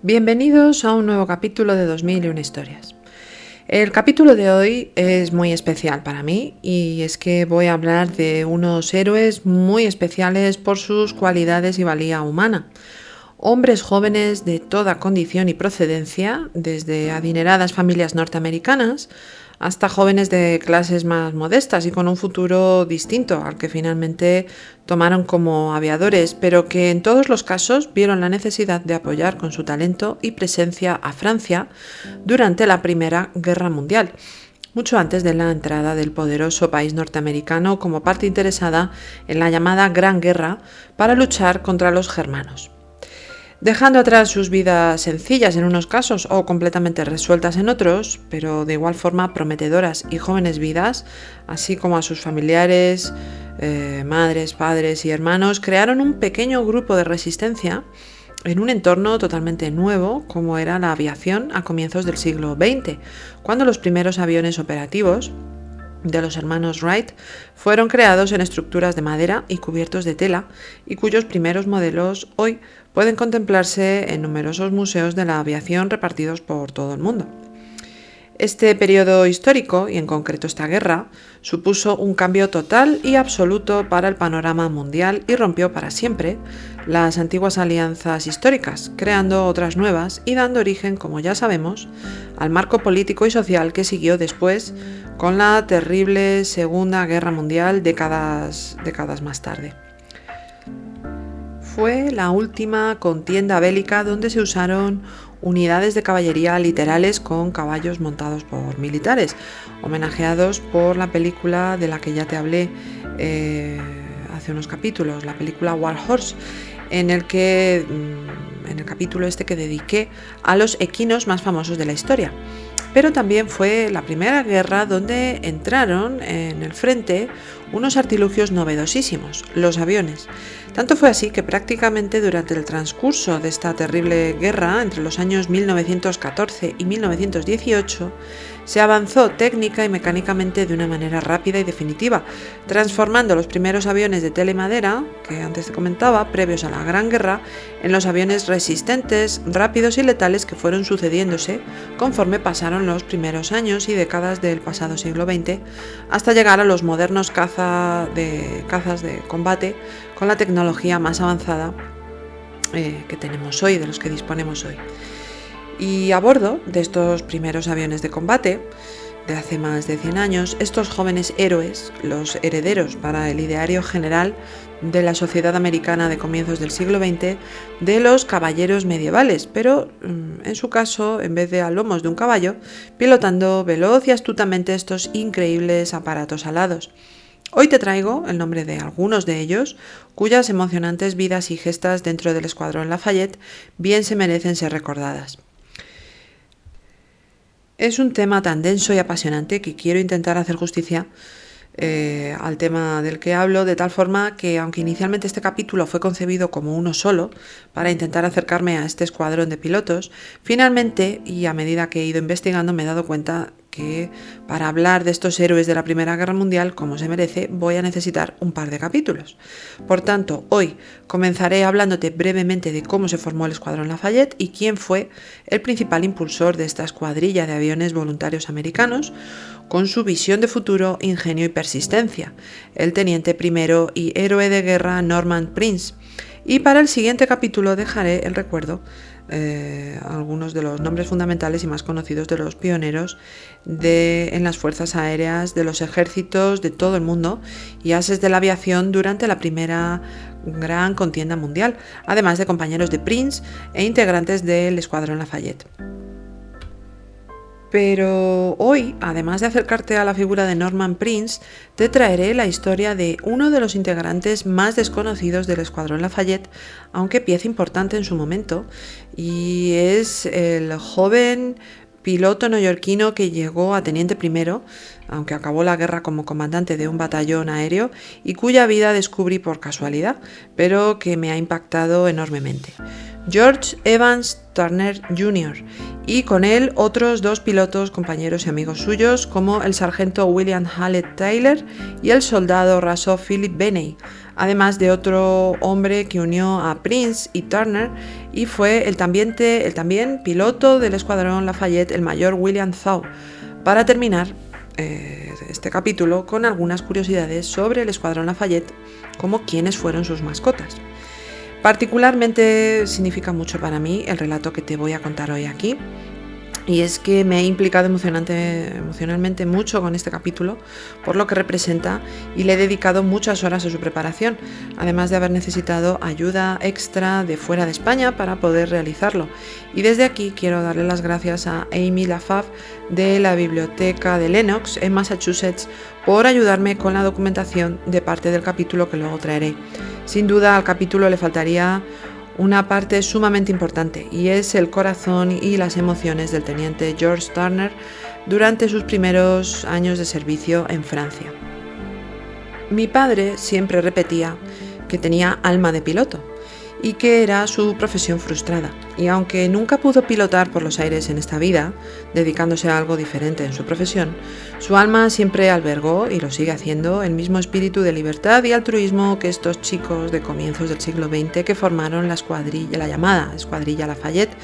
Bienvenidos a un nuevo capítulo de 2001 historias. El capítulo de hoy es muy especial para mí y es que voy a hablar de unos héroes muy especiales por sus cualidades y valía humana. Hombres jóvenes de toda condición y procedencia, desde adineradas familias norteamericanas hasta jóvenes de clases más modestas y con un futuro distinto al que finalmente tomaron como aviadores, pero que en todos los casos vieron la necesidad de apoyar con su talento y presencia a Francia durante la Primera Guerra Mundial, mucho antes de la entrada del poderoso país norteamericano como parte interesada en la llamada Gran Guerra para luchar contra los germanos. Dejando atrás sus vidas sencillas en unos casos o completamente resueltas en otros, pero de igual forma prometedoras y jóvenes vidas, así como a sus familiares, madres, padres y hermanos, crearon un pequeño grupo de resistencia en un entorno totalmente nuevo como era la aviación a comienzos del siglo XX, cuando los primeros aviones operativos de los hermanos Wright fueron creados en estructuras de madera y cubiertos de tela y cuyos primeros modelos hoy pueden contemplarse en numerosos museos de la aviación repartidos por todo el mundo. Este periodo histórico, y en concreto esta guerra, supuso un cambio total y absoluto para el panorama mundial y rompió para siempre las antiguas alianzas históricas, creando otras nuevas y dando origen, como ya sabemos, al marco político y social que siguió después con la terrible Segunda Guerra Mundial décadas más tarde. Fue la última contienda bélica donde se usaron unidades de caballería literales con caballos montados por militares, homenajeados por la película de la que ya te hablé hace unos capítulos, la película War Horse, en el capítulo que dediqué a los equinos más famosos de la historia. Pero también fue la primera guerra donde entraron en el frente unos artilugios novedosísimos, los aviones. Tanto fue así que prácticamente durante el transcurso de esta terrible guerra, entre los años 1914 y 1918, se avanzó técnica y mecánicamente de una manera rápida y definitiva, transformando los primeros aviones de tela y madera, que antes te comentaba, previos a la Gran Guerra, en los aviones resistentes, rápidos y letales que fueron sucediéndose conforme pasaron los primeros años y décadas del pasado siglo XX, hasta llegar a los modernos cazas de combate con la tecnología más avanzada que tenemos hoy, de los que disponemos hoy. Y a bordo de estos primeros aviones de combate, de hace más de 100 años, estos jóvenes héroes, los herederos para el ideario general de la sociedad americana de comienzos del siglo XX, de los caballeros medievales, pero en su caso, en vez de a lomos de un caballo, pilotando veloz y astutamente estos increíbles aparatos alados. Hoy te traigo el nombre de algunos de ellos, cuyas emocionantes vidas y gestas dentro del Escuadrón Lafayette bien se merecen ser recordadas. Es un tema tan denso y apasionante que quiero intentar hacer justicia al tema del que hablo, de tal forma que, aunque inicialmente este capítulo fue concebido como uno solo, para intentar acercarme a este escuadrón de pilotos, finalmente, y a medida que he ido investigando, me he dado cuenta que para hablar de estos héroes de la Primera Guerra Mundial, como se merece, voy a necesitar un par de capítulos. Por tanto, hoy comenzaré hablándote brevemente de cómo se formó el Escuadrón Lafayette y quién fue el principal impulsor de esta escuadrilla de aviones voluntarios americanos, con su visión de futuro, ingenio y persistencia, el teniente primero y héroe de guerra Norman Prince. Y para el siguiente capítulo dejaré el recuerdo algunos de los nombres fundamentales y más conocidos de los pioneros en las fuerzas aéreas de los ejércitos de todo el mundo y ases de la aviación durante la primera gran contienda mundial, además de compañeros de Prince e integrantes del Escuadrón Lafayette. Pero hoy, además de acercarte a la figura de Norman Prince, te traeré la historia de uno de los integrantes más desconocidos del Escuadrón Lafayette, aunque pieza importante en su momento, y es el joven piloto neoyorquino que llegó a teniente primero, aunque acabó la guerra como comandante de un batallón aéreo, y cuya vida descubrí por casualidad, pero que me ha impactado enormemente. George Evans Turner Jr., y con él otros 2 pilotos, compañeros y amigos suyos, como el sargento William Hallett Taylor y el soldado raso Philip Beney, además de otro hombre que unió a Prince y Turner y fue el también piloto del escuadrón Lafayette, el mayor William Thaw. Para terminar este capítulo con algunas curiosidades sobre el escuadrón Lafayette, como quiénes fueron sus mascotas. Particularmente significa mucho para mí el relato que te voy a contar hoy aquí, y es que me he implicado emocionalmente mucho con este capítulo por lo que representa y le he dedicado muchas horas a su preparación, además de haber necesitado ayuda extra de fuera de España para poder realizarlo. Y desde aquí quiero darle las gracias a Amy Lafave de la Biblioteca de Lenox en Massachusetts por ayudarme con la documentación de parte del capítulo que luego traeré. Sin duda al capítulo le faltaría una parte sumamente importante, y es el corazón y las emociones del teniente George Turner durante sus primeros años de servicio en Francia. Mi padre siempre repetía que tenía alma de piloto y que era su profesión frustrada, y aunque nunca pudo pilotar por los aires en esta vida, dedicándose a algo diferente en su profesión, su alma siempre albergó, y lo sigue haciendo, el mismo espíritu de libertad y altruismo que estos chicos de comienzos del siglo XX que formaron la llamada Escuadrilla Lafayette,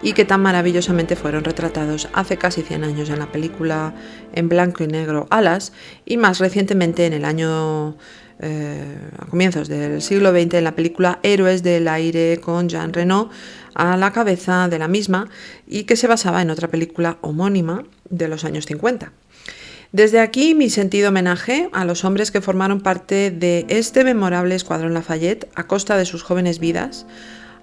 y que tan maravillosamente fueron retratados hace casi 100 años en la película en blanco y negro Alas, y más recientemente en el año a comienzos del siglo XX en la película Héroes del Aire con Jean Reno a la cabeza de la misma, y que se basaba en otra película homónima de los años 50. Desde aquí mi sentido homenaje a los hombres que formaron parte de este memorable escuadrón Lafayette a costa de sus jóvenes vidas,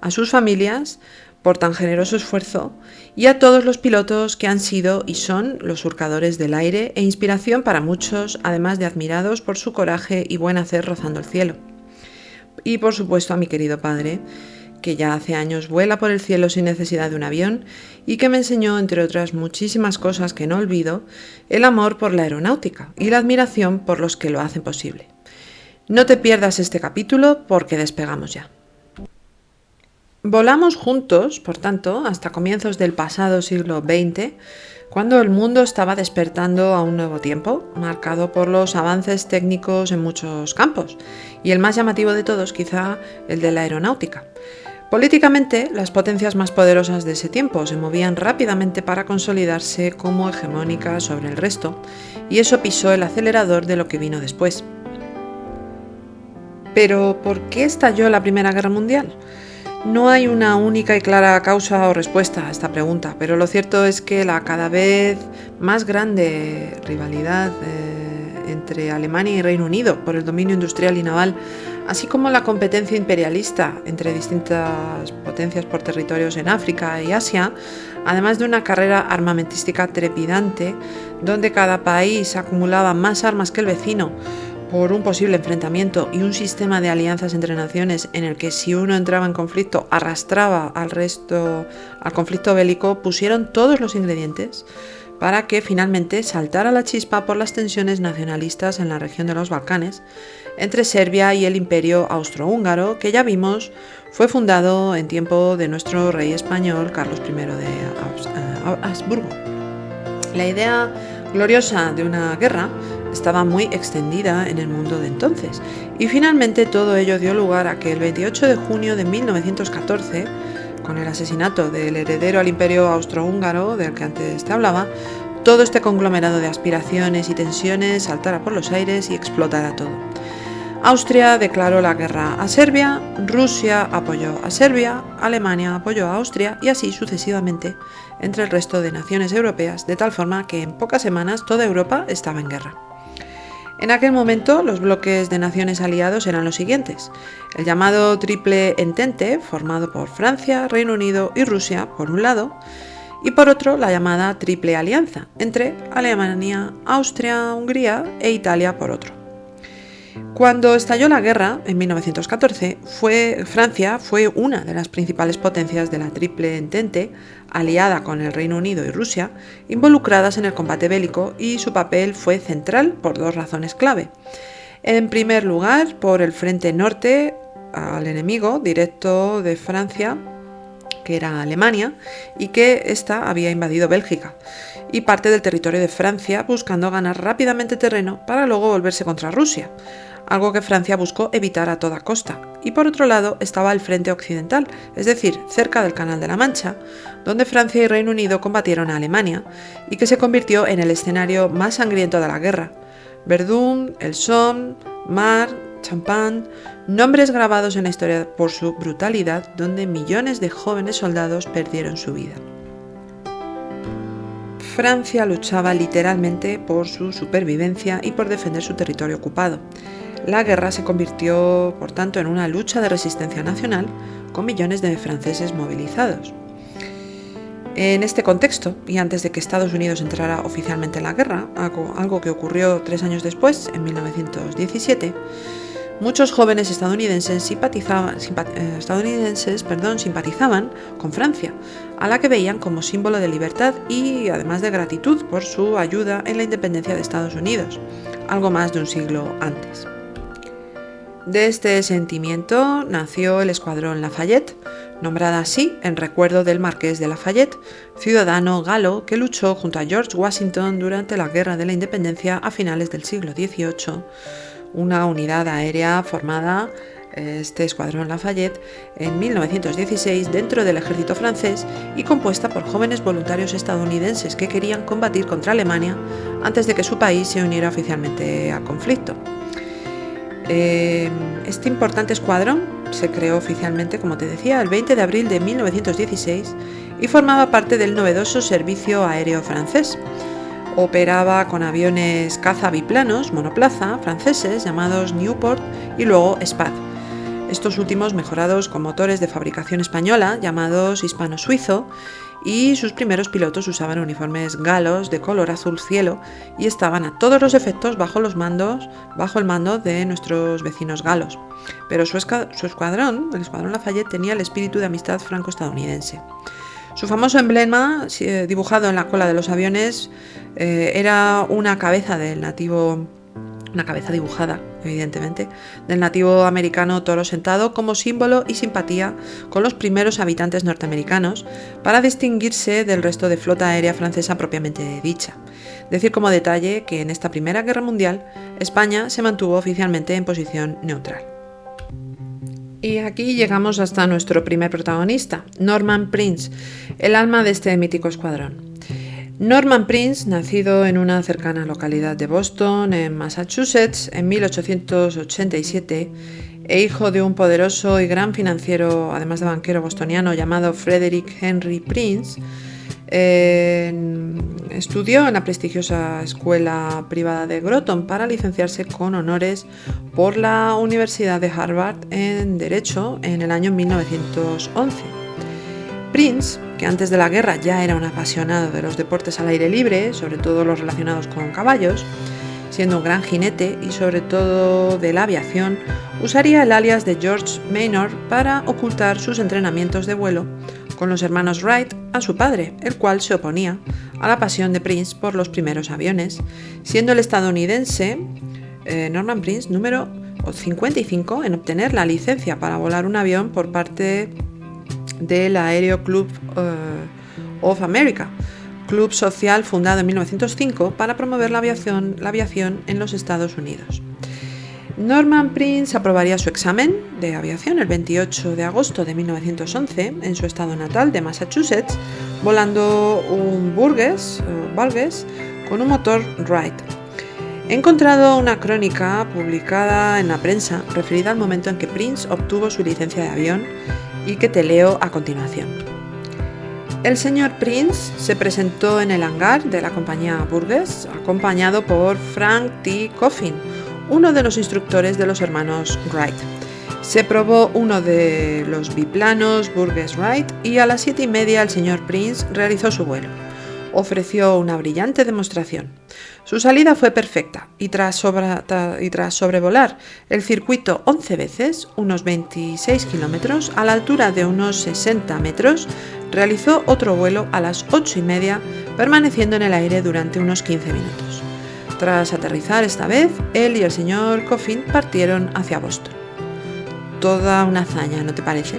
a sus familias por tan generoso esfuerzo, y a todos los pilotos que han sido y son los surcadores del aire e inspiración para muchos, además de admirados por su coraje y buen hacer rozando el cielo. Y por supuesto a mi querido padre, que ya hace años vuela por el cielo sin necesidad de un avión y que me enseñó, entre otras muchísimas cosas que no olvido, el amor por la aeronáutica y la admiración por los que lo hacen posible. No te pierdas este capítulo porque despegamos ya. Volamos juntos, por tanto, hasta comienzos del pasado siglo XX, cuando el mundo estaba despertando a un nuevo tiempo, marcado por los avances técnicos en muchos campos, y el más llamativo de todos quizá el de la aeronáutica. Políticamente, las potencias más poderosas de ese tiempo se movían rápidamente para consolidarse como hegemónicas sobre el resto, y eso pisó el acelerador de lo que vino después. Pero, ¿por qué estalló la Primera Guerra Mundial? No hay una única y clara causa o respuesta a esta pregunta, pero lo cierto es que la cada vez más grande rivalidad entre Alemania y Reino Unido por el dominio industrial y naval, así como la competencia imperialista entre distintas potencias por territorios en África y Asia, además de una carrera armamentística trepidante, donde cada país acumulaba más armas que el vecino, por un posible enfrentamiento y un sistema de alianzas entre naciones en el que si uno entraba en conflicto arrastraba al resto al conflicto bélico, pusieron todos los ingredientes para que finalmente saltara la chispa por las tensiones nacionalistas en la región de los Balcanes entre Serbia y el Imperio Austrohúngaro, que ya vimos fue fundado en tiempo de nuestro rey español Carlos I de Habsburgo. La idea gloriosa de una guerra estaba muy extendida en el mundo de entonces, y finalmente todo ello dio lugar a que el 28 de junio de 1914, con el asesinato del heredero al Imperio Austrohúngaro del que antes te hablaba, todo este conglomerado de aspiraciones y tensiones saltara por los aires y explotara todo. Austria declaró la guerra a Serbia, Rusia apoyó a Serbia, Alemania apoyó a Austria y así sucesivamente entre el resto de naciones europeas, de tal forma que en pocas semanas toda Europa estaba en guerra. En aquel momento los bloques de naciones aliados eran los siguientes: el llamado Triple Entente, formado por Francia, Reino Unido y Rusia por un lado, y por otro la llamada Triple Alianza, entre Alemania, Austria, Hungría e Italia por otro. Cuando estalló la guerra, en 1914, Francia fue una de las principales potencias de la Triple Entente, aliada con el Reino Unido y Rusia, involucradas en el combate bélico, y su papel fue central por 2 razones clave. En primer lugar, por el frente norte al enemigo directo de Francia, que era Alemania y que ésta había invadido Bélgica y parte del territorio de Francia, buscando ganar rápidamente terreno para luego volverse contra Rusia, algo que Francia buscó evitar a toda costa. Y por otro lado estaba el frente occidental, es decir, cerca del Canal de la Mancha, donde Francia y Reino Unido combatieron a Alemania y que se convirtió en el escenario más sangriento de la guerra. Verdún, el Somme, Mar, Champagne, nombres grabados en la historia por su brutalidad, donde millones de jóvenes soldados perdieron su vida. Francia luchaba literalmente por su supervivencia y por defender su territorio ocupado. La guerra se convirtió, por tanto, en una lucha de resistencia nacional con millones de franceses movilizados. En este contexto, y antes de que Estados Unidos entrara oficialmente en la guerra, algo que ocurrió 3 años después, en 1917, muchos jóvenes estadounidenses simpatizaban con Francia, a la que veían como símbolo de libertad y además de gratitud por su ayuda en la independencia de Estados Unidos, algo más de un siglo antes. De este sentimiento nació el Escuadrón Lafayette, nombrada así en recuerdo del Marqués de Lafayette, ciudadano galo que luchó junto a George Washington durante la Guerra de la Independencia a finales del siglo XVIII, una unidad aérea formada, este Escuadrón Lafayette, en 1916 dentro del ejército francés y compuesta por jóvenes voluntarios estadounidenses que querían combatir contra Alemania antes de que su país se uniera oficialmente al conflicto. Este importante escuadrón se creó oficialmente, como te decía, el 20 de abril de 1916 y formaba parte del novedoso servicio aéreo francés. Operaba con aviones caza biplanos, monoplaza, franceses llamados Nieuport y luego Spad. Estos últimos mejorados con motores de fabricación española llamados hispano-suizo, y sus primeros pilotos usaban uniformes galos de color azul cielo y estaban a todos los efectos bajo el mando de nuestros vecinos galos. Pero su escuadrón, el Escuadrón Lafayette, tenía el espíritu de amistad franco-estadounidense. Su famoso emblema, dibujado en la cola de los aviones, era una cabeza dibujada, evidentemente, del nativo americano toro sentado como símbolo y simpatía con los primeros habitantes norteamericanos para distinguirse del resto de flota aérea francesa propiamente dicha. Decir como detalle que en esta Primera Guerra Mundial España se mantuvo oficialmente en posición neutral. Y aquí llegamos hasta nuestro primer protagonista, Norman Prince, el alma de este mítico escuadrón. Norman Prince, nacido en una cercana localidad de Boston, en Massachusetts, en 1887, e hijo de un poderoso y gran financiero, además de banquero bostoniano, llamado Frederick Henry Prince, estudió en la prestigiosa escuela privada de Groton para licenciarse con honores por la Universidad de Harvard en Derecho en el año 1911. Prince, que antes de la guerra ya era un apasionado de los deportes al aire libre, sobre todo los relacionados con caballos, siendo un gran jinete y sobre todo de la aviación, usaría el alias de George Maynard para ocultar sus entrenamientos de vuelo con los hermanos Wright a su padre, el cual se oponía a la pasión de Prince por los primeros aviones, siendo el estadounidense Norman Prince número 55 en obtener la licencia para volar un avión por parte del Aero Club of America, club social fundado en 1905 para promover la aviación en los Estados Unidos. Norman Prince aprobaría su examen de aviación el 28 de agosto de 1911 en su estado natal de Massachusetts, volando un Burgess con un motor Wright. He encontrado una crónica publicada en la prensa referida al momento en que Prince obtuvo su licencia de avión y que te leo a continuación. El señor Prince se presentó en el hangar de la compañía Burgess, acompañado por Frank T. Coffin, uno de los instructores de los hermanos Wright. Se probó uno de los biplanos Burgess Wright y a las 7:30 el señor Prince realizó su vuelo. Ofreció una brillante demostración. Su salida fue perfecta y tras sobrevolar el circuito 11 veces, unos 26 kilómetros, a la altura de unos 60 metros, realizó otro vuelo a las 8:30, permaneciendo en el aire durante unos 15 minutos. Tras aterrizar esta vez, él y el señor Coffin partieron hacia Boston. Toda una hazaña, ¿no te parece?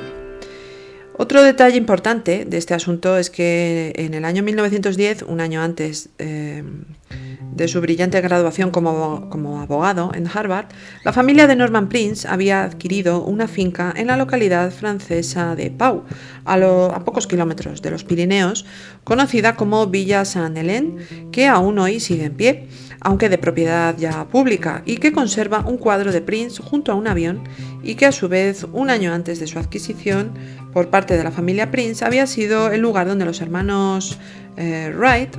Otro detalle importante de este asunto es que en el año 1910, un año antes de su brillante graduación como abogado en Harvard, la familia de Norman Prince había adquirido una finca en la localidad francesa de Pau, a pocos kilómetros de los Pirineos, conocida como Villa Saint-Hélène, que aún hoy sigue en pie, aunque de propiedad ya pública, y que conserva un cuadro de Prince junto a un avión, y que a su vez, un año antes de su adquisición por parte de la familia Prince, había sido el lugar donde los hermanos Wright,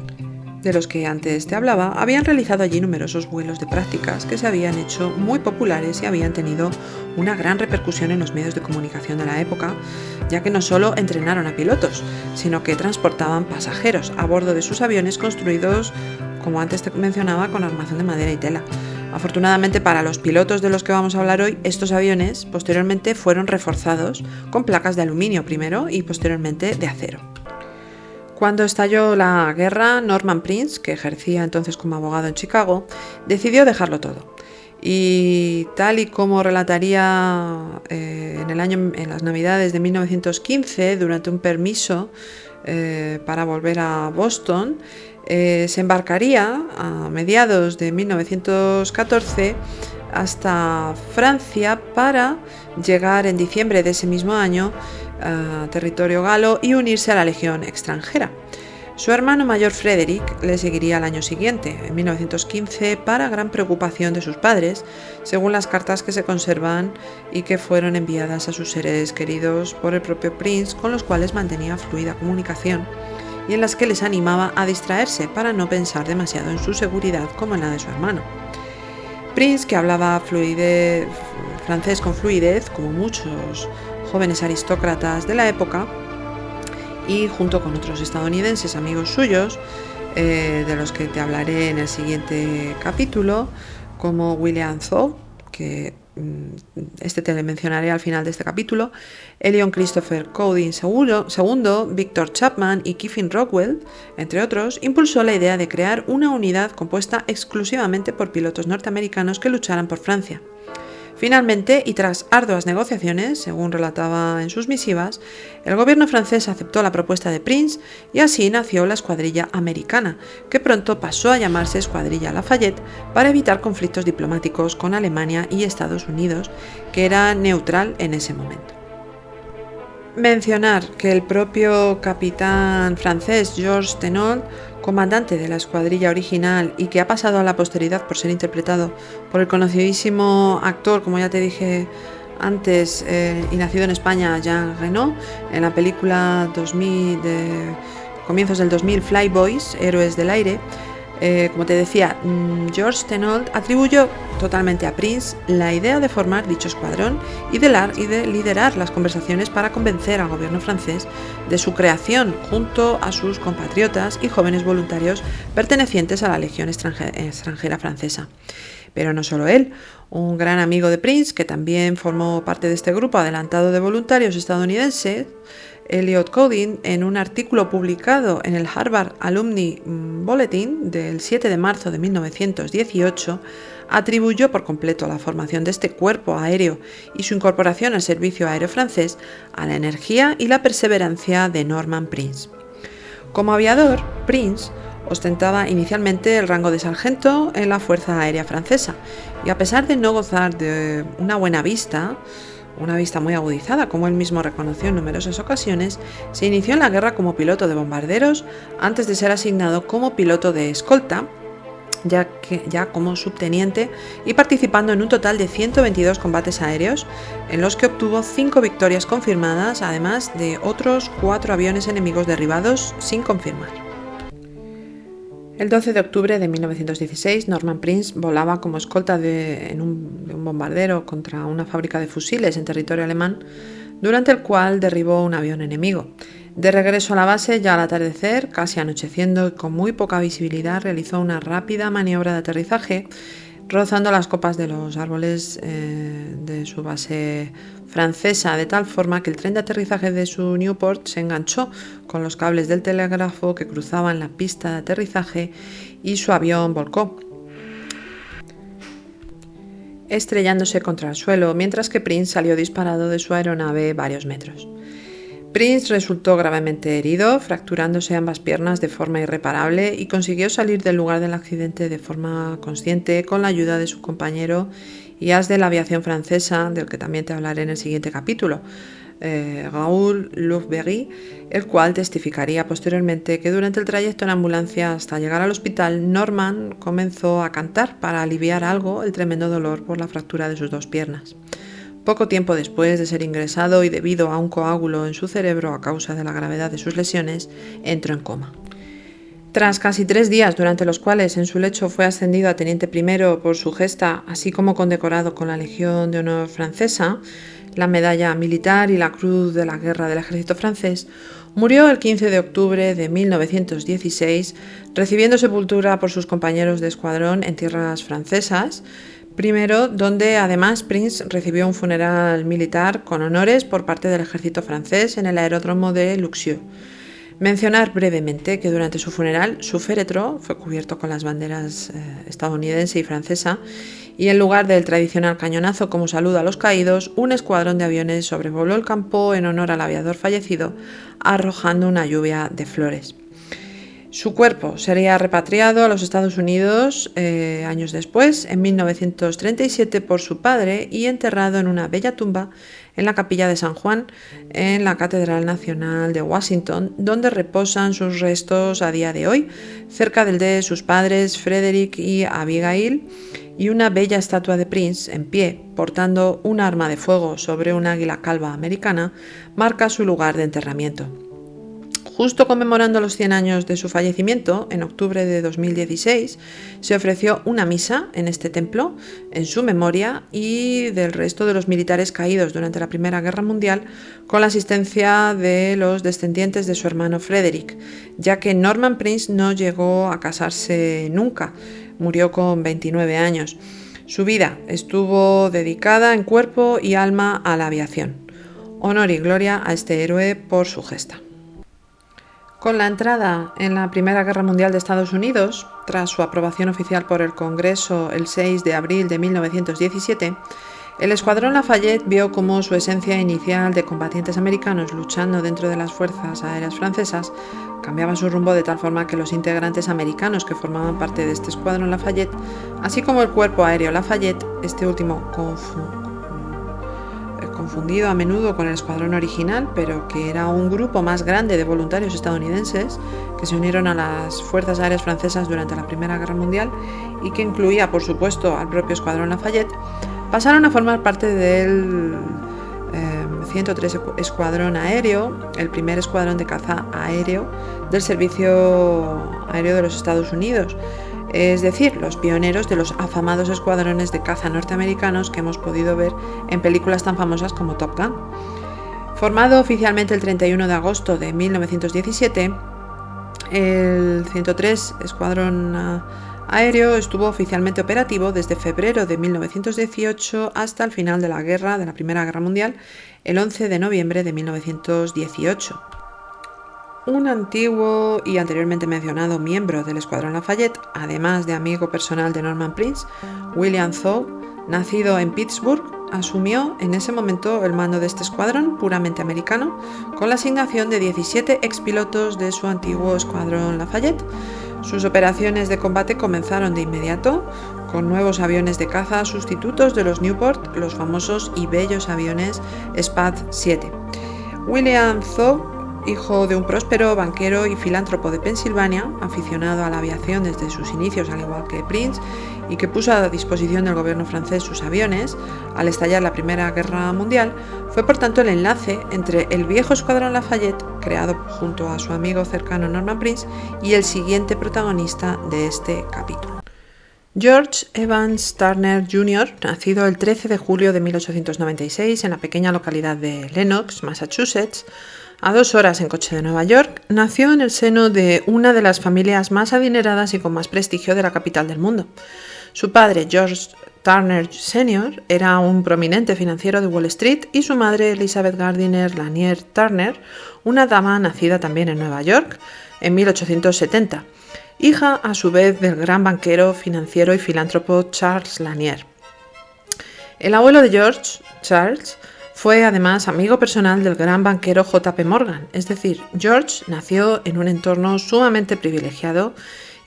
de los que antes te hablaba, habían realizado allí numerosos vuelos de prácticas que se habían hecho muy populares y habían tenido una gran repercusión en los medios de comunicación de la época, ya que no solo entrenaron a pilotos, sino que transportaban pasajeros a bordo de sus aviones construidos, como antes te mencionaba, con armazón de madera y tela. Afortunadamente para los pilotos de los que vamos a hablar hoy, estos aviones posteriormente fueron reforzados con placas de aluminio primero y posteriormente de acero. Cuando estalló la guerra, Norman Prince, que ejercía entonces como abogado en Chicago, decidió dejarlo todo. Y tal y como relataría en las Navidades de 1915, durante un permiso para volver a Boston, se embarcaría a mediados de 1914 hasta Francia para llegar en diciembre de ese mismo año a territorio galo y unirse a la Legión extranjera. Su hermano mayor Frederick le seguiría al año siguiente, en 1915, para gran preocupación de sus padres, según las cartas que se conservan y que fueron enviadas a sus seres queridos por el propio Prince, con los cuales mantenía fluida comunicación y en las que les animaba a distraerse para no pensar demasiado en su seguridad como en la de su hermano. Prince, que hablaba francés con fluidez, como muchos jóvenes aristócratas de la época, y junto con otros estadounidenses amigos suyos, de los que te hablaré en el siguiente capítulo, como William Thaw, que te le mencionaré al final de este capítulo, Elion Christopher Cowdin II, Victor Chapman y Kiffin Rockwell, entre otros, impulsó la idea de crear una unidad compuesta exclusivamente por pilotos norteamericanos que lucharan por Francia. Finalmente, y tras arduas negociaciones, según relataba en sus misivas, el gobierno francés aceptó la propuesta de Prince y así nació la Escuadrilla Americana, que pronto pasó a llamarse Escuadrilla Lafayette para evitar conflictos diplomáticos con Alemania y Estados Unidos, que era neutral en ese momento. Mencionar que el propio capitán francés Georges Tenault, comandante de la escuadrilla original y que ha pasado a la posteridad por ser interpretado por el conocidísimo actor, como ya te dije antes, y nacido en España, Jean Reno, en la película 2000 de comienzos del 2000, Fly Boys, Héroes del Aire. Como te decía, Georges Tenault atribuyó totalmente a Prince la idea de formar dicho escuadrón y de liderar las conversaciones para convencer al gobierno francés de su creación junto a sus compatriotas y jóvenes voluntarios pertenecientes a la Legión extranjera francesa. Pero no solo él, un gran amigo de Prince, que también formó parte de este grupo adelantado de voluntarios estadounidenses, Elliot Cowdin, en un artículo publicado en el Harvard Alumni Bulletin del 7 de marzo de 1918, atribuyó por completo la formación de este cuerpo aéreo y su incorporación al servicio aéreo francés a la energía y la perseverancia de Norman Prince. Como aviador, Prince ostentaba inicialmente el rango de sargento en la Fuerza Aérea Francesa y, a pesar de no gozar de una buena vista, una vista muy agudizada, como él mismo reconoció en numerosas ocasiones, se inició en la guerra como piloto de bombarderos antes de ser asignado como piloto de escolta, ya como subteniente, y participando en un total de 122 combates aéreos, en los que obtuvo 5 victorias confirmadas, además de otros 4 aviones enemigos derribados sin confirmar. El 12 de octubre de 1916, Norman Prince volaba como escolta de un bombardero contra una fábrica de fusiles en territorio alemán, durante el cual derribó un avión enemigo. De regreso a la base, ya al atardecer, casi anocheciendo y con muy poca visibilidad, realizó una rápida maniobra de aterrizaje, rozando las copas de los árboles de su base francesa, de tal forma que el tren de aterrizaje de su Newport se enganchó con los cables del telégrafo que cruzaban la pista de aterrizaje y su avión volcó, estrellándose contra el suelo, mientras que Prince salió disparado de su aeronave varios metros. Prince resultó gravemente herido, fracturándose ambas piernas de forma irreparable y consiguió salir del lugar del accidente de forma consciente con la ayuda de su compañero y as de la aviación francesa, del que también te hablaré en el siguiente capítulo, Raoul Louverie, el cual testificaría posteriormente que durante el trayecto en ambulancia hasta llegar al hospital, Norman comenzó a cantar para aliviar algo el tremendo dolor por la fractura de sus dos piernas. Poco tiempo después de ser ingresado y debido a un coágulo en su cerebro a causa de la gravedad de sus lesiones, entró en coma. Tras casi 3 días, durante los cuales en su lecho fue ascendido a teniente primero por su gesta, así como condecorado con la Legión de Honor francesa, la medalla militar y la Cruz de la Guerra del Ejército francés, murió el 15 de octubre de 1916, recibiendo sepultura por sus compañeros de escuadrón en tierras francesas, primero donde además Prince recibió un funeral militar con honores por parte del ejército francés en el aeródromo de Luxeuil. Mencionar brevemente que durante su funeral su féretro fue cubierto con las banderas estadounidense y francesa y en lugar del tradicional cañonazo como saludo a los caídos, un escuadrón de aviones sobrevoló el campo en honor al aviador fallecido, arrojando una lluvia de flores. Su cuerpo sería repatriado a los Estados Unidos años después, en 1937, por su padre y enterrado en una bella tumba en la Capilla de San Juan, en la Catedral Nacional de Washington, donde reposan sus restos a día de hoy, cerca del de sus padres Frederick y Abigail, y una bella estatua de Prince en pie, portando un arma de fuego sobre un águila calva americana, marca su lugar de enterramiento. Justo conmemorando los 100 años de su fallecimiento, en octubre de 2016, se ofreció una misa en este templo en su memoria y del resto de los militares caídos durante la Primera Guerra Mundial, con la asistencia de los descendientes de su hermano Frederick, ya que Norman Prince no llegó a casarse nunca, murió con 29 años. Su vida estuvo dedicada en cuerpo y alma a la aviación. Honor y gloria a este héroe por su gesta. Con la entrada en la Primera Guerra Mundial de Estados Unidos, tras su aprobación oficial por el Congreso el 6 de abril de 1917, el Escuadrón Lafayette vio cómo su esencia inicial de combatientes americanos luchando dentro de las fuerzas aéreas francesas cambiaba su rumbo de tal forma que los integrantes americanos que formaban parte de este Escuadrón Lafayette, así como el Cuerpo Aéreo Lafayette, este último confundido a menudo con el escuadrón original, pero que era un grupo más grande de voluntarios estadounidenses que se unieron a las fuerzas aéreas francesas durante la Primera Guerra Mundial y que incluía, por supuesto, al propio Escuadrón Lafayette, pasaron a formar parte del 103 Escuadrón Aéreo, el primer escuadrón de caza aéreo del Servicio Aéreo de los Estados Unidos, es decir, los pioneros de los afamados escuadrones de caza norteamericanos que hemos podido ver en películas tan famosas como Top Gun. Formado oficialmente el 31 de agosto de 1917, el 103 Escuadrón Aéreo estuvo oficialmente operativo desde febrero de 1918 hasta el final de la Primera Guerra Mundial, el 11 de noviembre de 1918. Un antiguo y anteriormente mencionado miembro del Escuadrón Lafayette, además de amigo personal de Norman Prince, William Thaw, nacido en Pittsburgh, asumió en ese momento el mando de este escuadrón puramente americano, con la asignación de 17 expilotos de su antiguo Escuadrón Lafayette. Sus operaciones de combate comenzaron de inmediato, con nuevos aviones de caza sustitutos de los Newport, los famosos y bellos aviones SPAD-7. William Thaw, hijo de un próspero banquero y filántropo de Pensilvania, aficionado a la aviación desde sus inicios al igual que Prince, y que puso a disposición del gobierno francés sus aviones al estallar la Primera Guerra Mundial, fue por tanto el enlace entre el viejo Escuadrón Lafayette, creado junto a su amigo cercano Norman Prince, y el siguiente protagonista de este capítulo. George Evans Turner Jr., nacido el 13 de julio de 1896 en la pequeña localidad de Lenox, Massachusetts, a 2 horas en coche de Nueva York, nació en el seno de una de las familias más adineradas y con más prestigio de la capital del mundo. Su padre, George Turner Sr., era un prominente financiero de Wall Street y su madre, Elizabeth Gardiner Lanier Turner, una dama nacida también en Nueva York en 1870, hija a su vez del gran banquero, financiero y filántropo Charles Lanier. El abuelo de George, Charles, Fue además amigo personal del gran banquero J.P. Morgan, es decir, George nació en un entorno sumamente privilegiado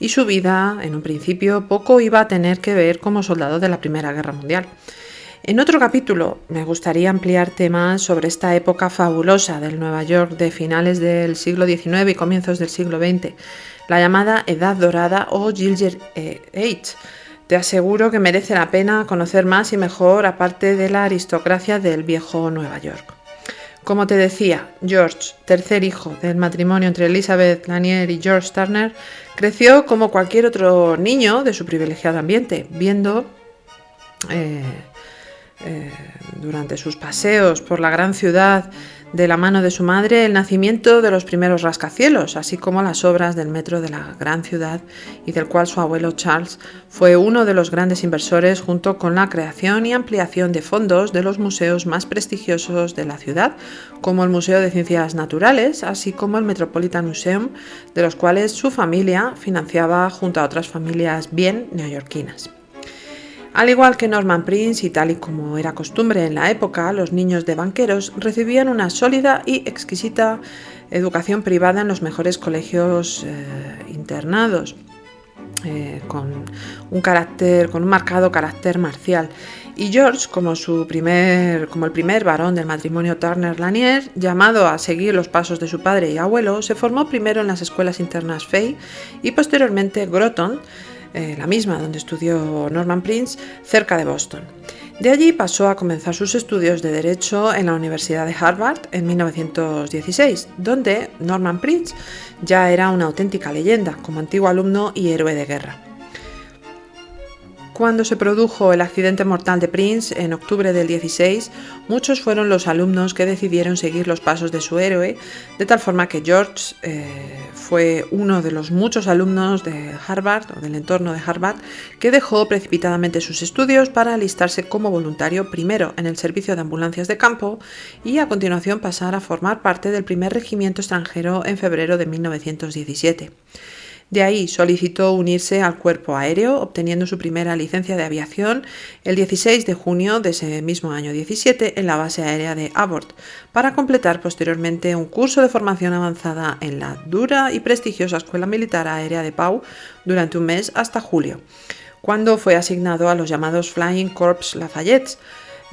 y su vida, en un principio, poco iba a tener que ver como soldado de la Primera Guerra Mundial. En otro capítulo me gustaría ampliar temas sobre esta época fabulosa del Nueva York de finales del siglo XIX y comienzos del siglo XX, la llamada Edad Dorada o Gilded Age. Te aseguro que merece la pena conocer más y mejor aparte de la aristocracia del viejo Nueva York. Como te decía, George, tercer hijo del matrimonio entre Elizabeth Lanier y George Turner, creció como cualquier otro niño de su privilegiado ambiente, viendo durante sus paseos por la gran ciudad de la mano de su madre el nacimiento de los primeros rascacielos, así como las obras del metro de la gran ciudad y del cual su abuelo Charles fue uno de los grandes inversores junto con la creación y ampliación de fondos de los museos más prestigiosos de la ciudad, como el Museo de Ciencias Naturales, así como el Metropolitan Museum, de los cuales su familia financiaba junto a otras familias bien neoyorquinas. Al igual que Norman Prince, y tal y como era costumbre en la época, los niños de banqueros recibían una sólida y exquisita educación privada en los mejores colegios internados, con un marcado carácter marcial. Y George, como el primer varón del matrimonio Turner-Lanier, llamado a seguir los pasos de su padre y abuelo, se formó primero en las escuelas internas Fay y posteriormente Groton, la misma donde estudió Norman Prince, cerca de Boston. De allí pasó a comenzar sus estudios de Derecho en la Universidad de Harvard en 1916, donde Norman Prince ya era una auténtica leyenda como antiguo alumno y héroe de guerra. Cuando se produjo el accidente mortal de Prince en octubre del 16, muchos fueron los alumnos que decidieron seguir los pasos de su héroe, de tal forma que George fue uno de los muchos alumnos de Harvard o del entorno de Harvard que dejó precipitadamente sus estudios para alistarse como voluntario primero en el servicio de ambulancias de campo y a continuación pasar a formar parte del primer regimiento extranjero en febrero de 1917. De ahí solicitó unirse al cuerpo aéreo, obteniendo su primera licencia de aviación el 16 de junio de ese mismo año 17 en la base aérea de Abbott, para completar posteriormente un curso de formación avanzada en la dura y prestigiosa Escuela Militar Aérea de Pau durante un mes hasta julio, cuando fue asignado a los llamados Flying Corps Lafayette,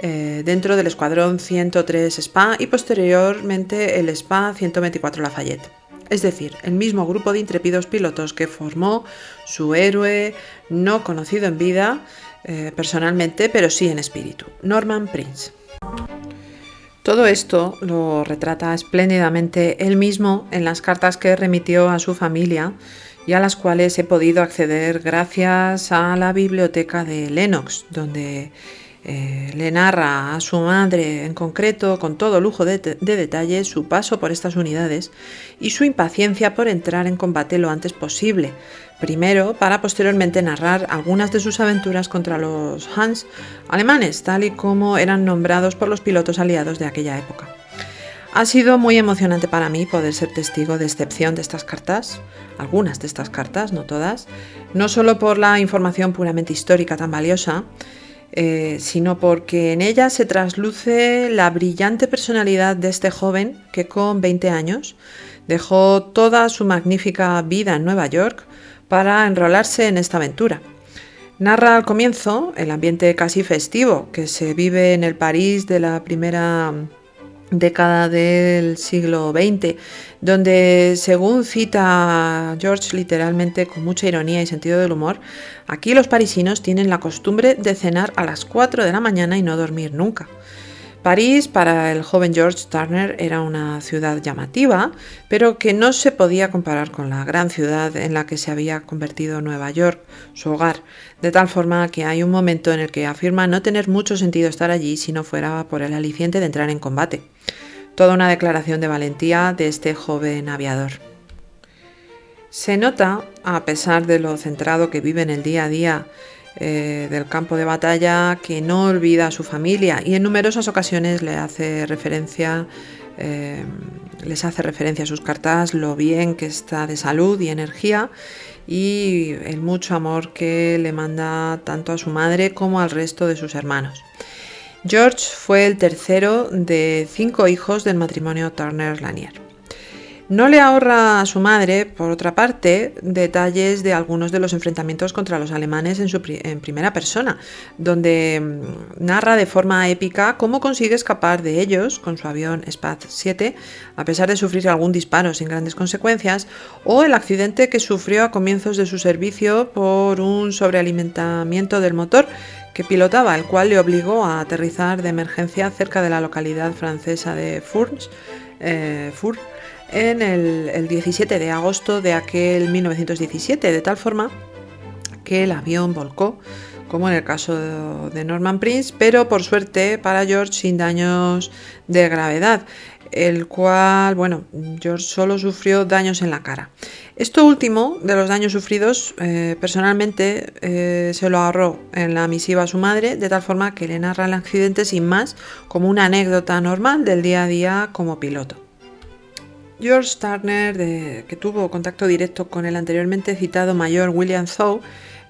dentro del Escuadrón 103 SPA y posteriormente el SPA 124 Lafayette. Es decir, el mismo grupo de intrépidos pilotos que formó su héroe no conocido en vida personalmente, pero sí en espíritu, Norman Prince. Todo esto lo retrata espléndidamente él mismo en las cartas que remitió a su familia y a las cuales he podido acceder gracias a la biblioteca de Lenox, donde le narra a su madre en concreto, con todo lujo de detalle, su paso por estas unidades y su impaciencia por entrar en combate lo antes posible, primero para posteriormente narrar algunas de sus aventuras contra los Hans alemanes, tal y como eran nombrados por los pilotos aliados de aquella época. Ha sido muy emocionante para mí poder ser testigo de excepción de estas cartas, algunas de estas cartas, no todas, no solo por la información puramente histórica tan valiosa, sino porque en ella se trasluce la brillante personalidad de este joven que con 20 años dejó toda su magnífica vida en Nueva York para enrolarse en esta aventura. Narra al comienzo el ambiente casi festivo que se vive en el París de la primera década del siglo XX, donde, según cita George literalmente con mucha ironía y sentido del humor, aquí los parisinos tienen la costumbre de cenar a las 4 de la mañana y no dormir nunca. París, para el joven George Turner, era una ciudad llamativa, pero que no se podía comparar con la gran ciudad en la que se había convertido Nueva York, su hogar, de tal forma que hay un momento en el que afirma no tener mucho sentido estar allí si no fuera por el aliciente de entrar en combate. Toda una declaración de valentía de este joven aviador. Se nota, a pesar de lo centrado que vive en el día a día del campo de batalla, que no olvida a su familia y en numerosas ocasiones les hace referencia a sus cartas lo bien que está de salud y energía y el mucho amor que le manda tanto a su madre como al resto de sus hermanos. George fue el tercero de 5 hijos del matrimonio Turner-Lanier. No le ahorra a su madre, por otra parte, detalles de algunos de los enfrentamientos contra los alemanes en primera persona, donde narra de forma épica cómo consigue escapar de ellos con su avión SPAD-7, a pesar de sufrir algún disparo sin grandes consecuencias, o el accidente que sufrió a comienzos de su servicio por un sobrealimentamiento del motor que pilotaba, el cual le obligó a aterrizar de emergencia cerca de la localidad francesa de Fournes, en el 17 de agosto de aquel 1917, de tal forma que el avión volcó, como en el caso de Norman Prince, pero por suerte para George sin daños de gravedad, el cual, George solo sufrió daños en la cara. Esto último, de los daños sufridos, personalmente se lo ahorró en la misiva a su madre, de tal forma que le narra el accidente sin más, como una anécdota normal del día a día como piloto. George Turner, que tuvo contacto directo con el anteriormente citado mayor William Thaw,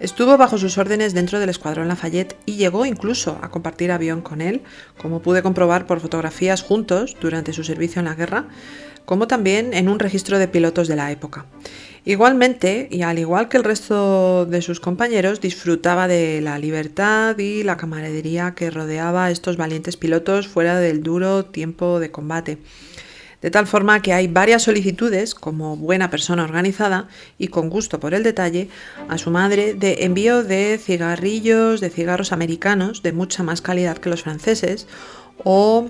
estuvo bajo sus órdenes dentro del escuadrón Lafayette y llegó incluso a compartir avión con él, como pude comprobar por fotografías juntos durante su servicio en la guerra, como también en un registro de pilotos de la época. Igualmente, y al igual que el resto de sus compañeros, disfrutaba de la libertad y la camaradería que rodeaba a estos valientes pilotos fuera del duro tiempo de combate. De tal forma que hay varias solicitudes, como buena persona organizada y con gusto por el detalle, a su madre de envío de cigarros americanos de mucha más calidad que los franceses, o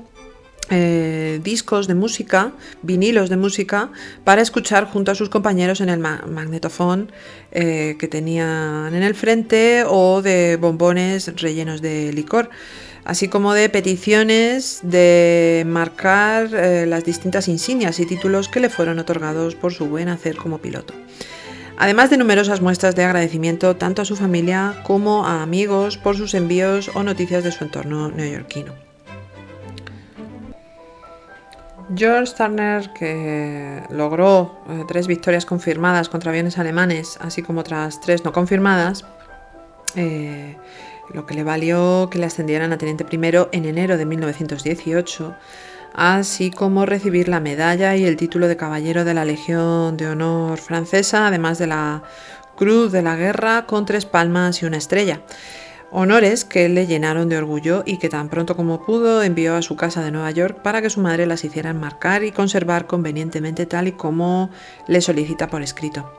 discos de música, vinilos de música, para escuchar junto a sus compañeros en el magnetofón que tenían en el frente, o de bombones rellenos de licor, así como de peticiones de marcar las distintas insignias y títulos que le fueron otorgados por su buen hacer como piloto. Además de numerosas muestras de agradecimiento tanto a su familia como a amigos por sus envíos o noticias de su entorno neoyorquino. George Turner, que logró 3 victorias confirmadas contra aviones alemanes, así como otras 3 no confirmadas, lo que le valió que le ascendieran a teniente primero en enero de 1918, así como recibir la medalla y el título de caballero de la Legión de Honor francesa, además de la Cruz de la Guerra con 3 palmas y 1 estrella. Honores que le llenaron de orgullo y que tan pronto como pudo envió a su casa de Nueva York para que su madre las hiciera enmarcar y conservar convenientemente tal y como le solicita por escrito.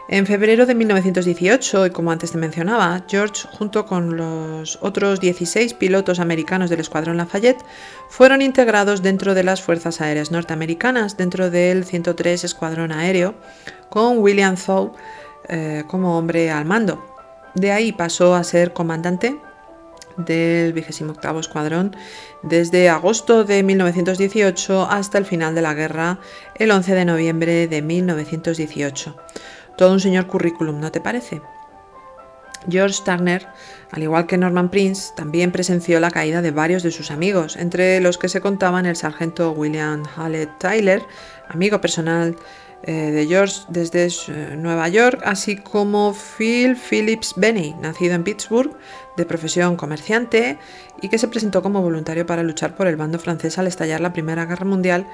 En febrero de 1918, y como antes te mencionaba, George, junto con los otros 16 pilotos americanos del escuadrón Lafayette, fueron integrados dentro de las Fuerzas Aéreas Norteamericanas, dentro del 103 Escuadrón Aéreo, con William Thaw como hombre al mando. De ahí pasó a ser comandante del 28º Escuadrón desde agosto de 1918 hasta el final de la guerra, el 11 de noviembre de 1918. Todo un señor currículum, ¿no te parece? George Turner, al igual que Norman Prince, también presenció la caída de varios de sus amigos, entre los que se contaban el sargento William Hallett Tyler, amigo personal de George desde Nueva York, así como Phil Phillips Benny, nacido en Pittsburgh, de profesión comerciante, y que se presentó como voluntario para luchar por el bando francés al estallar la Primera Guerra Mundial,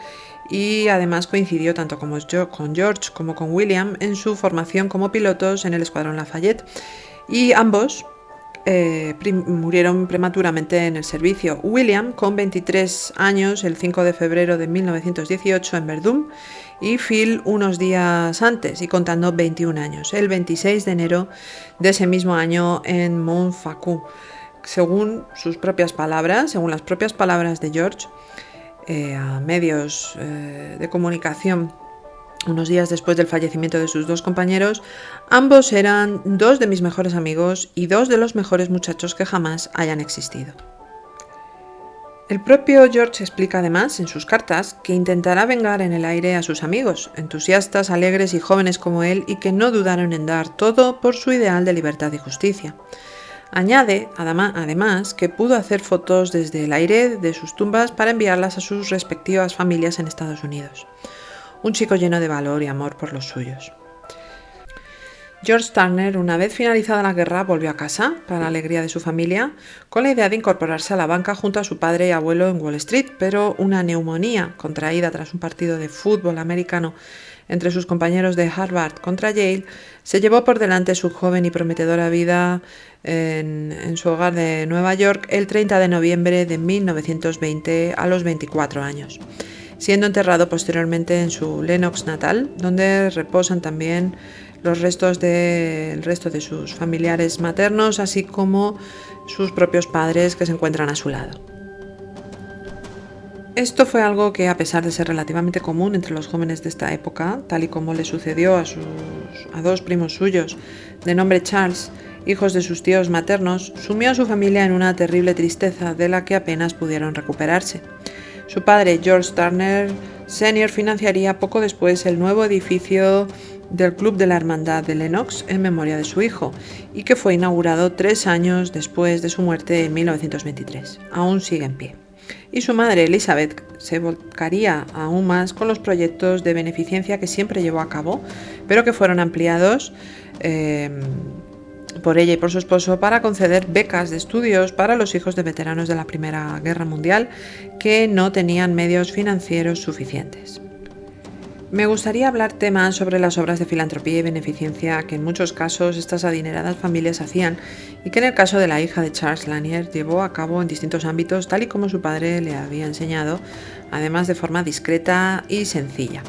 y además coincidió tanto con George como con William en su formación como pilotos en el Escuadrón Lafayette, y ambos murieron prematuramente en el servicio. William con 23 años el 5 de febrero de 1918 en Verdún, y Phil unos días antes y contando 21 años, el 26 de enero de ese mismo año en Montfaucon. Según las propias palabras de George, a medios de comunicación unos días después del fallecimiento de sus 2 compañeros, ambos eran 2 de mis mejores amigos y 2 de los mejores muchachos que jamás hayan existido. El propio George explica además en sus cartas que intentará vengar en el aire a sus amigos, entusiastas, alegres y jóvenes como él, y que no dudaron en dar todo por su ideal de libertad y justicia. Añade, además, que pudo hacer fotos desde el aire de sus tumbas para enviarlas a sus respectivas familias en Estados Unidos. Un chico lleno de valor y amor por los suyos. George Turner, una vez finalizada la guerra, volvió a casa, para la alegría de su familia, con la idea de incorporarse a la banca junto a su padre y abuelo en Wall Street, pero una neumonía contraída tras un partido de fútbol americano entre sus compañeros de Harvard contra Yale se llevó por delante su joven y prometedora vida en su hogar de Nueva York el 30 de noviembre de 1920 a los 24 años, siendo enterrado posteriormente en su Lenox natal, donde reposan también los restos del resto de sus familiares maternos, así como sus propios padres que se encuentran a su lado. Esto fue algo que, a pesar de ser relativamente común entre los jóvenes de esta época, tal y como le sucedió a dos primos suyos de nombre Charles, hijos de sus tíos maternos, sumió a su familia en una terrible tristeza de la que apenas pudieron recuperarse. Su padre, George Turner Sr., financiaría poco después el nuevo edificio del Club de la Hermandad de Lenox en memoria de su hijo, y que fue inaugurado 3 años después de su muerte en 1923. Aún sigue en pie. Y su madre, Elizabeth, se volcaría aún más con los proyectos de beneficencia que siempre llevó a cabo, pero que fueron ampliados por ella y por su esposo para conceder becas de estudios para los hijos de veteranos de la Primera Guerra Mundial que no tenían medios financieros suficientes. Me gustaría hablar temas sobre las obras de filantropía y beneficencia que en muchos casos estas adineradas familias hacían y que en el caso de la hija de Charles Lanier llevó a cabo en distintos ámbitos tal y como su padre le había enseñado, además de forma discreta y sencilla.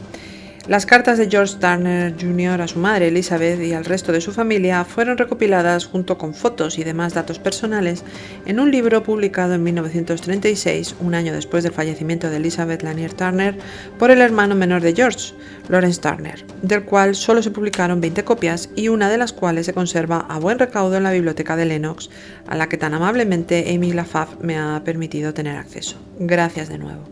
Las cartas de George Turner Jr. a su madre Elizabeth y al resto de su familia fueron recopiladas junto con fotos y demás datos personales en un libro publicado en 1936, un año después del fallecimiento de Elizabeth Lanier Turner, por el hermano menor de George, Lawrence Turner, del cual solo se publicaron 20 copias y una de las cuales se conserva a buen recaudo en la biblioteca de Lenox, a la que tan amablemente Amy Lafave me ha permitido tener acceso. Gracias de nuevo.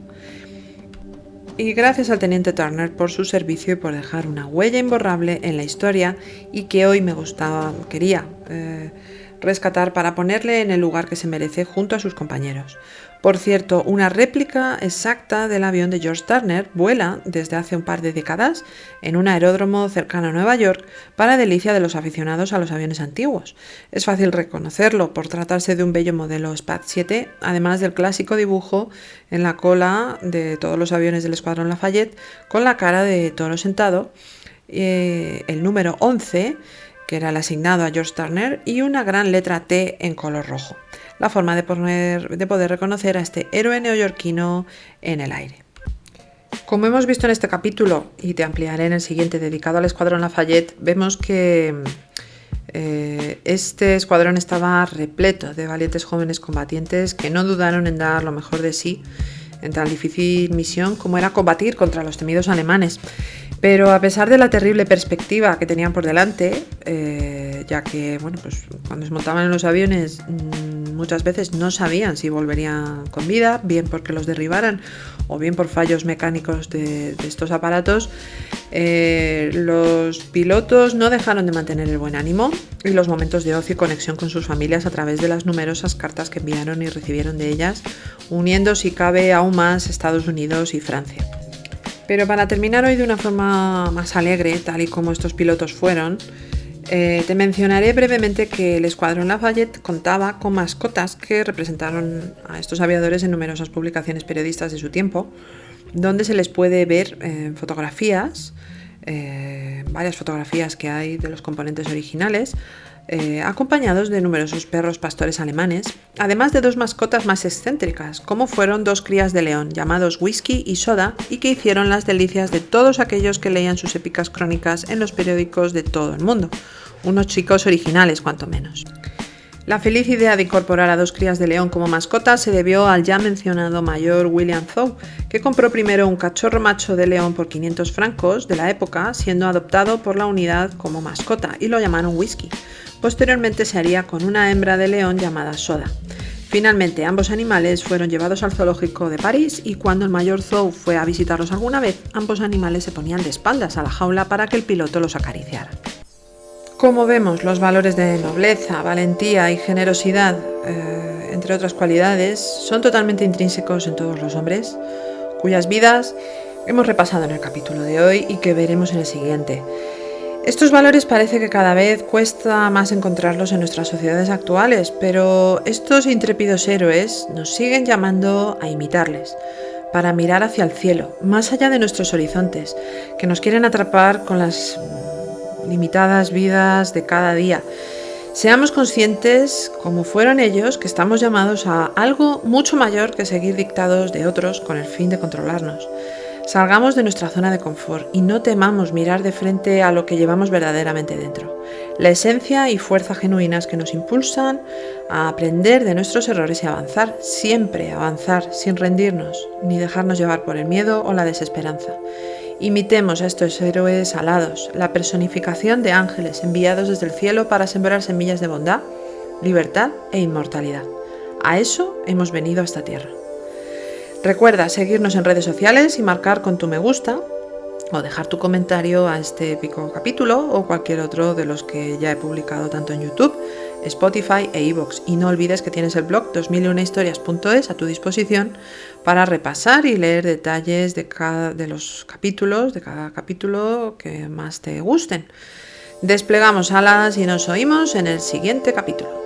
Y gracias al teniente Turner por su servicio y por dejar una huella imborrable en la historia y que hoy quería rescatar para ponerle en el lugar que se merece junto a sus compañeros. Por cierto, una réplica exacta del avión de George Turner vuela desde hace un par de décadas en un aeródromo cercano a Nueva York para delicia de los aficionados a los aviones antiguos. Es fácil reconocerlo por tratarse de un bello modelo SPAT 7, además del clásico dibujo en la cola de todos los aviones del Escuadrón Lafayette con la cara de toro sentado, el número 11, que era el asignado a George Turner, y una gran letra T en color rojo. La forma de poder reconocer a este héroe neoyorquino en el aire. Como hemos visto en este capítulo, y te ampliaré en el siguiente dedicado al Escuadrón Lafayette, vemos que este escuadrón estaba repleto de valientes jóvenes combatientes que no dudaron en dar lo mejor de sí en tan difícil misión como era combatir contra los temidos alemanes. Pero a pesar de la terrible perspectiva que tenían por delante, ya que cuando se montaban en los aviones muchas veces no sabían si volverían con vida, bien porque los derribaran o bien por fallos mecánicos de estos aparatos, los pilotos no dejaron de mantener el buen ánimo y los momentos de ocio y conexión con sus familias a través de las numerosas cartas que enviaron y recibieron de ellas, uniendo si cabe aún más Estados Unidos y Francia. Pero para terminar hoy de una forma más alegre, tal y como estos pilotos fueron, te mencionaré brevemente que el Escuadrón Lafayette contaba con mascotas que representaron a estos aviadores en numerosas publicaciones periodistas de su tiempo, donde se les puede ver fotografías, varias fotografías que hay de los componentes originales, acompañados de numerosos perros pastores alemanes, además de dos mascotas más excéntricas, como fueron dos crías de león llamados Whisky y Soda, y que hicieron las delicias de todos aquellos que leían sus épicas crónicas en los periódicos de todo el mundo, unos chicos originales cuanto menos. La feliz idea de incorporar a dos crías de león como mascotas se debió al ya mencionado mayor William Thaw, que compró primero un cachorro macho de león por 500 francos de la época, siendo adoptado por la unidad como mascota, y lo llamaron Whisky. Posteriormente se haría con una hembra de león llamada Soda. Finalmente, ambos animales fueron llevados al zoológico de París y cuando el mayor Thaw fue a visitarlos alguna vez, ambos animales se ponían de espaldas a la jaula para que el piloto los acariciara. Como vemos, los valores de nobleza, valentía y generosidad, entre otras cualidades, son totalmente intrínsecos en todos los hombres, cuyas vidas hemos repasado en el capítulo de hoy y que veremos en el siguiente. Estos valores parece que cada vez cuesta más encontrarlos en nuestras sociedades actuales, pero estos intrépidos héroes nos siguen llamando a imitarles, para mirar hacia el cielo, más allá de nuestros horizontes, que nos quieren atrapar con las limitadas vidas de cada día. Seamos conscientes, como fueron ellos, que estamos llamados a algo mucho mayor que seguir dictados de otros con el fin de controlarnos. Salgamos de nuestra zona de confort y no temamos mirar de frente a lo que llevamos verdaderamente dentro. La esencia y fuerza genuinas que nos impulsan a aprender de nuestros errores y avanzar, siempre avanzar, sin rendirnos, ni dejarnos llevar por el miedo o la desesperanza. Imitemos a estos héroes alados, la personificación de ángeles enviados desde el cielo para sembrar semillas de bondad, libertad e inmortalidad. A eso hemos venido a esta tierra. Recuerda seguirnos en redes sociales y marcar con tu me gusta o dejar tu comentario a este épico capítulo o cualquier otro de los que ya he publicado tanto en YouTube, Spotify e iVoox. Y no olvides que tienes el blog 2001historias.es a tu disposición para repasar y leer detalles de cada capítulo que más te gusten. Desplegamos alas y nos oímos en el siguiente capítulo.